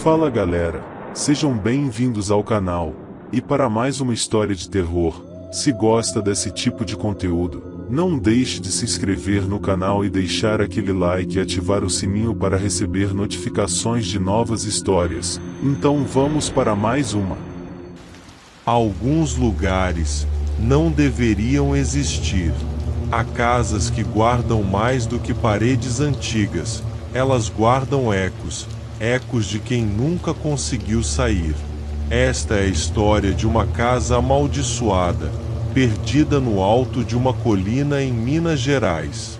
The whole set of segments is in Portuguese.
Fala galera, sejam bem-vindos ao canal, e para mais uma história de terror. Se gosta desse tipo de conteúdo, não deixe de se inscrever no canal e deixar aquele like e ativar o sininho para receber notificações de novas histórias. Então vamos para mais uma. Alguns lugares não deveriam existir. Há casas que guardam mais do que paredes antigas, elas guardam ecos de quem nunca conseguiu sair. Esta é a história de uma casa amaldiçoada, perdida no alto de uma colina em Minas Gerais.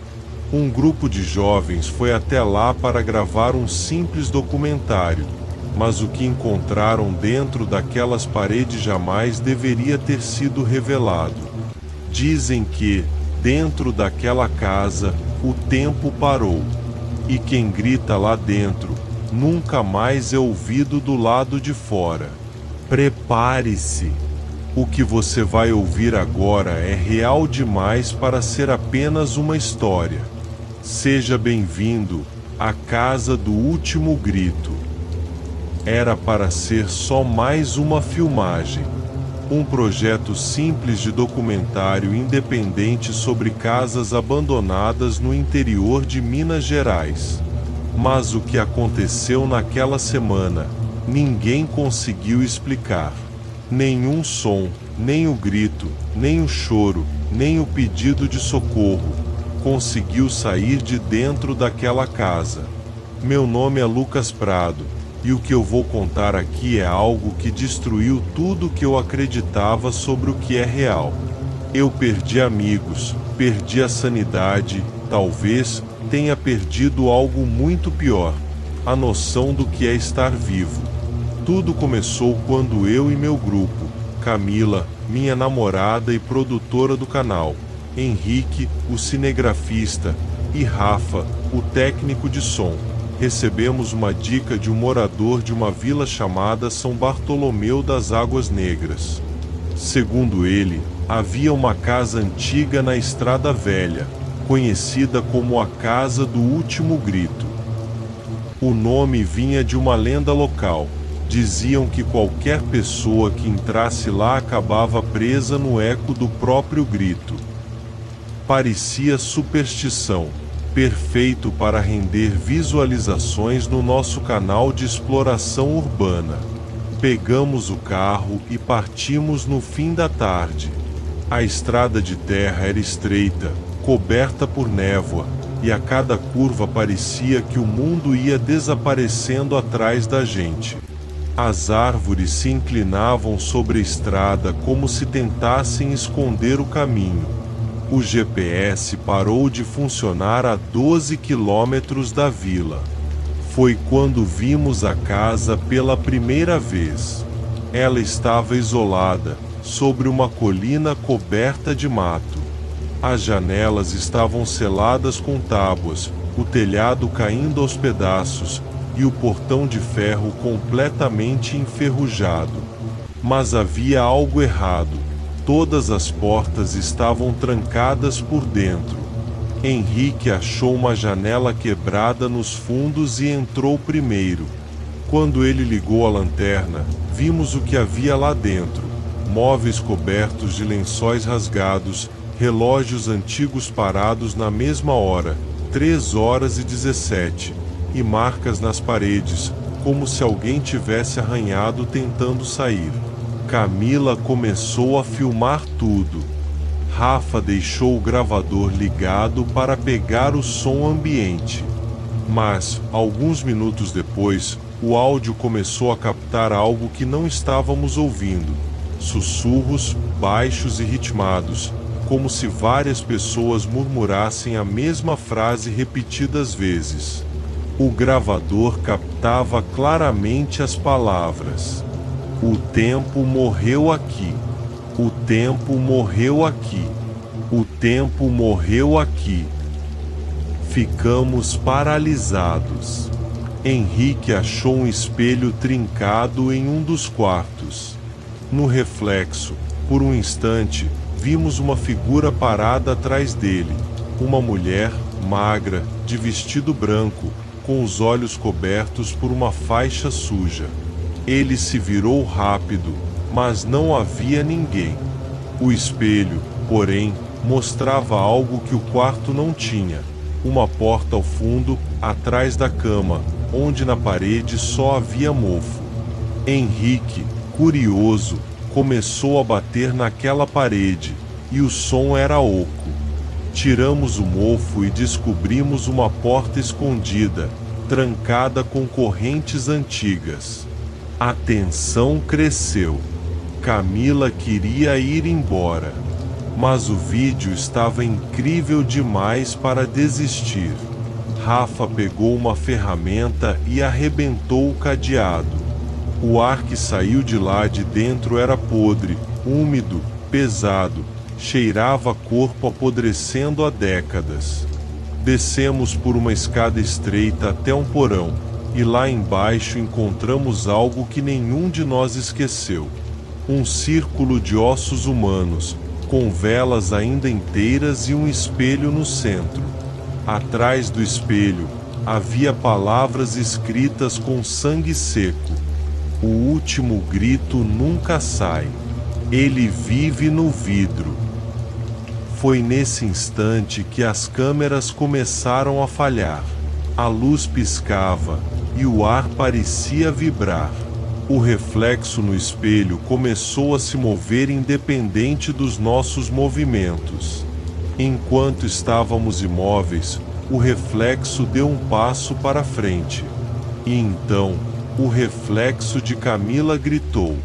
Um grupo de jovens foi até lá para gravar um simples documentário, mas o que encontraram dentro daquelas paredes jamais deveria ter sido revelado. Dizem que, dentro daquela casa, o tempo parou, e quem grita lá dentro nunca mais é ouvido do lado de fora. Prepare-se! O que você vai ouvir agora é real demais para ser apenas uma história. Seja bem-vindo à Casa do Último Grito. Era para ser só mais uma filmagem. Um projeto simples de documentário independente sobre casas abandonadas no interior de Minas Gerais. Mas o que aconteceu naquela semana, ninguém conseguiu explicar. Nenhum som, nem o grito, nem o choro, nem o pedido de socorro conseguiu sair de dentro daquela casa. Meu nome é Lucas Prado, e o que eu vou contar aqui é algo que destruiu tudo que eu acreditava sobre o que é real. Eu perdi amigos, perdi a sanidade, talvez tenha perdido algo muito pior, a noção do que é estar vivo. Tudo começou quando eu e meu grupo, Camila, minha namorada e produtora do canal, Henrique, o cinegrafista, e Rafa, o técnico de som, recebemos uma dica de um morador de uma vila chamada São Bartolomeu das Águas Negras. Segundo ele, havia uma casa antiga na Estrada Velha, conhecida como a Casa do Último Grito. O nome vinha de uma lenda local. Diziam que qualquer pessoa que entrasse lá acabava presa no eco do próprio grito. Parecia superstição, perfeito para render visualizações no nosso canal de exploração urbana. Pegamos o carro e partimos no fim da tarde. A estrada de terra era estreita, coberta por névoa, e a cada curva parecia que o mundo ia desaparecendo atrás da gente. As árvores se inclinavam sobre a estrada como se tentassem esconder o caminho. O GPS parou de funcionar a 12 quilômetros da vila. Foi quando vimos a casa pela primeira vez. Ela estava isolada, sobre uma colina coberta de mato. As janelas estavam seladas com tábuas, o telhado caindo aos pedaços, e o portão de ferro completamente enferrujado. Mas havia algo errado. Todas as portas estavam trancadas por dentro. Henrique achou uma janela quebrada nos fundos e entrou primeiro. Quando ele ligou a lanterna, vimos o que havia lá dentro. Móveis cobertos de lençóis rasgados, relógios antigos parados na mesma hora, 3h17, e marcas nas paredes, como se alguém tivesse arranhado tentando sair. Camila começou a filmar tudo. Rafa deixou o gravador ligado para pegar o som ambiente. Mas, alguns minutos depois, o áudio começou a captar algo que não estávamos ouvindo. Sussurros, baixos e ritmados, como se várias pessoas murmurassem a mesma frase repetidas vezes. O gravador captava claramente as palavras: "O tempo morreu aqui. O tempo morreu aqui. O tempo morreu aqui." Ficamos paralisados. Henrique achou um espelho trincado em um dos quartos. No reflexo, por um instante, vimos uma figura parada atrás dele. Uma mulher, magra, de vestido branco, com os olhos cobertos por uma faixa suja. Ele se virou rápido, mas não havia ninguém. O espelho, porém, mostrava algo que o quarto não tinha: uma porta ao fundo, atrás da cama, onde na parede só havia mofo. Henrique, curioso, começou a bater naquela parede, e o som era oco. Tiramos o mofo e descobrimos uma porta escondida, trancada com correntes antigas. A tensão cresceu. Camila queria ir embora, mas o vídeo estava incrível demais para desistir. Rafa pegou uma ferramenta e arrebentou o cadeado. O ar que saiu de lá de dentro era podre, úmido, pesado, cheirava corpo apodrecendo há décadas. Descemos por uma escada estreita até um porão, e lá embaixo encontramos algo que nenhum de nós esqueceu: um círculo de ossos humanos, com velas ainda inteiras e um espelho no centro. Atrás do espelho, havia palavras escritas com sangue seco: o último grito nunca sai. Ele vive no vidro. Foi nesse instante que as câmeras começaram a falhar. A luz piscava e o ar parecia vibrar. O reflexo no espelho começou a se mover independente dos nossos movimentos. Enquanto estávamos imóveis, o reflexo deu um passo para frente. E então, o reflexo de Camila gritou.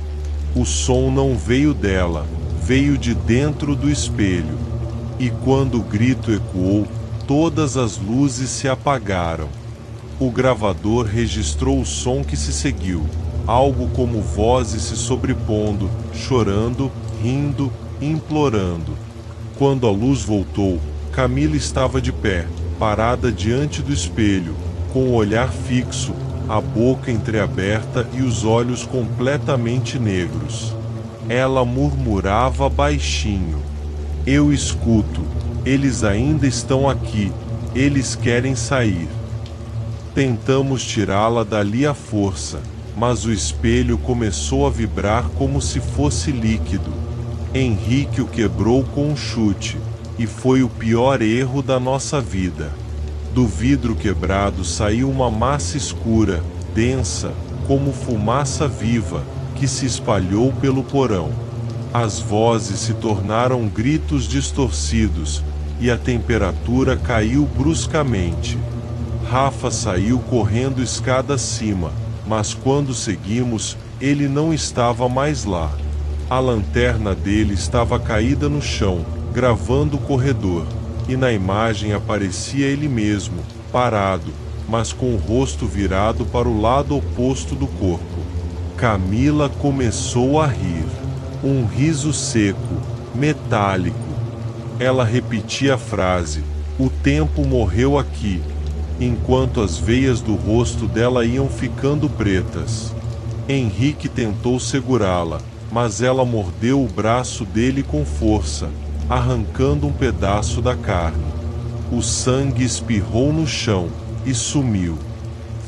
O som não veio dela, veio de dentro do espelho. E quando o grito ecoou, todas as luzes se apagaram. O gravador registrou o som que se seguiu, algo como vozes se sobrepondo, chorando, rindo, implorando. Quando a luz voltou, Camila estava de pé, parada diante do espelho, com o olhar fixo, a boca entreaberta e os olhos completamente negros. Ela murmurava baixinho: eu escuto, eles ainda estão aqui, eles querem sair. Tentamos tirá-la dali à força, mas o espelho começou a vibrar como se fosse líquido. Henrique o quebrou com um chute, e foi o pior erro da nossa vida. Do vidro quebrado saiu uma massa escura, densa, como fumaça viva, que se espalhou pelo porão. As vozes se tornaram gritos distorcidos, e a temperatura caiu bruscamente. Rafa saiu correndo escada acima, mas quando seguimos, ele não estava mais lá. A lanterna dele estava caída no chão, gravando o corredor, e na imagem aparecia ele mesmo, parado, mas com o rosto virado para o lado oposto do corpo. Camila começou a rir. Um riso seco, metálico. Ela repetia a frase: o tempo morreu aqui, enquanto as veias do rosto dela iam ficando pretas. Henrique tentou segurá-la, mas ela mordeu o braço dele com força, arrancando um pedaço da carne. O sangue espirrou no chão e sumiu.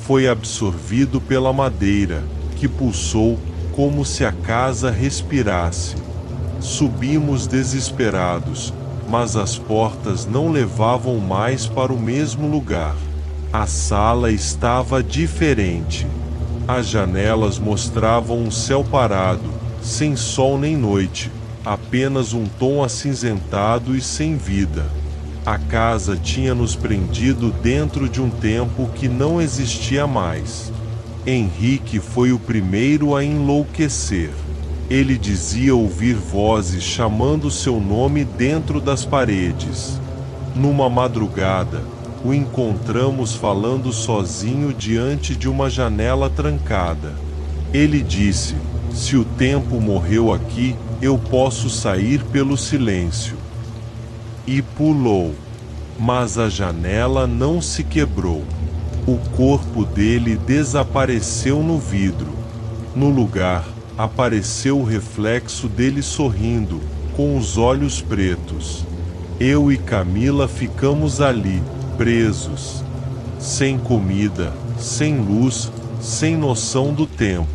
Foi absorvido pela madeira, que pulsou como se a casa respirasse. Subimos desesperados, mas as portas não levavam mais para o mesmo lugar. A sala estava diferente. As janelas mostravam um céu parado, sem sol nem noite, apenas um tom acinzentado e sem vida. A casa tinha nos prendido dentro de um tempo que não existia mais. Henrique foi o primeiro a enlouquecer. Ele dizia ouvir vozes chamando seu nome dentro das paredes. Numa madrugada, o encontramos falando sozinho diante de uma janela trancada. Ele disse: se o tempo morreu aqui, eu posso sair pelo silêncio. E pulou. Mas a janela não se quebrou. O corpo dele desapareceu no vidro. No lugar, apareceu o reflexo dele sorrindo, com os olhos pretos. Eu e Camila ficamos ali, presos. sem comida, sem luz, sem noção do tempo.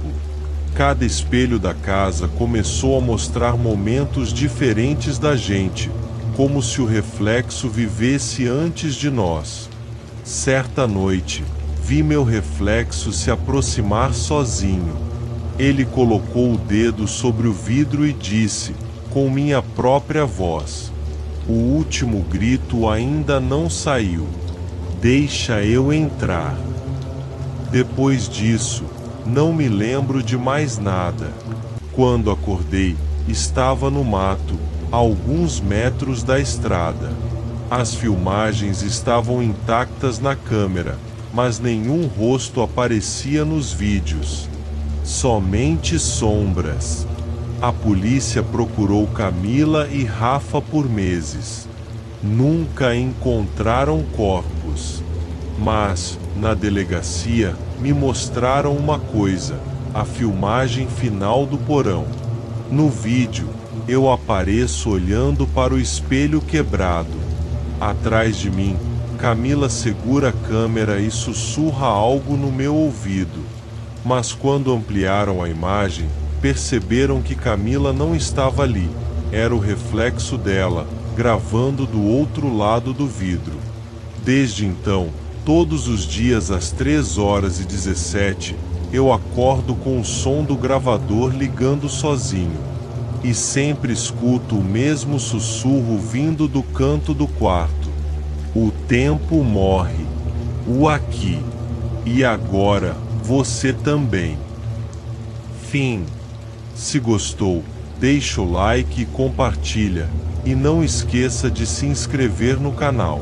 Cada espelho da casa começou a mostrar momentos diferentes da gente, como se o reflexo vivesse antes de nós. Certa noite, vi meu reflexo se aproximar sozinho. Ele colocou o dedo sobre o vidro e disse, com minha própria voz: "O último grito ainda não saiu. Deixa eu entrar." Depois disso, não me lembro de mais nada. Quando acordei, estava no mato, a alguns metros da estrada. As filmagens estavam intactas na câmera, mas nenhum rosto aparecia nos vídeos. Somente sombras. A polícia procurou Camila e Rafa por meses. Nunca encontraram corpos. Mas, na delegacia, me mostraram uma coisa: a filmagem final do porão. No vídeo, eu apareço olhando para o espelho quebrado. Atrás de mim, Camila segura a câmera e sussurra algo no meu ouvido. Mas quando ampliaram a imagem, perceberam que Camila não estava ali. Era o reflexo dela, gravando do outro lado do vidro. Desde então, todos os dias às 3h17, eu acordo com o som do gravador ligando sozinho. E sempre escuto o mesmo sussurro vindo do canto do quarto. O tempo morre. O aqui. E agora, você também. Fim. Se gostou, deixa o like e compartilha. E não esqueça de se inscrever no canal.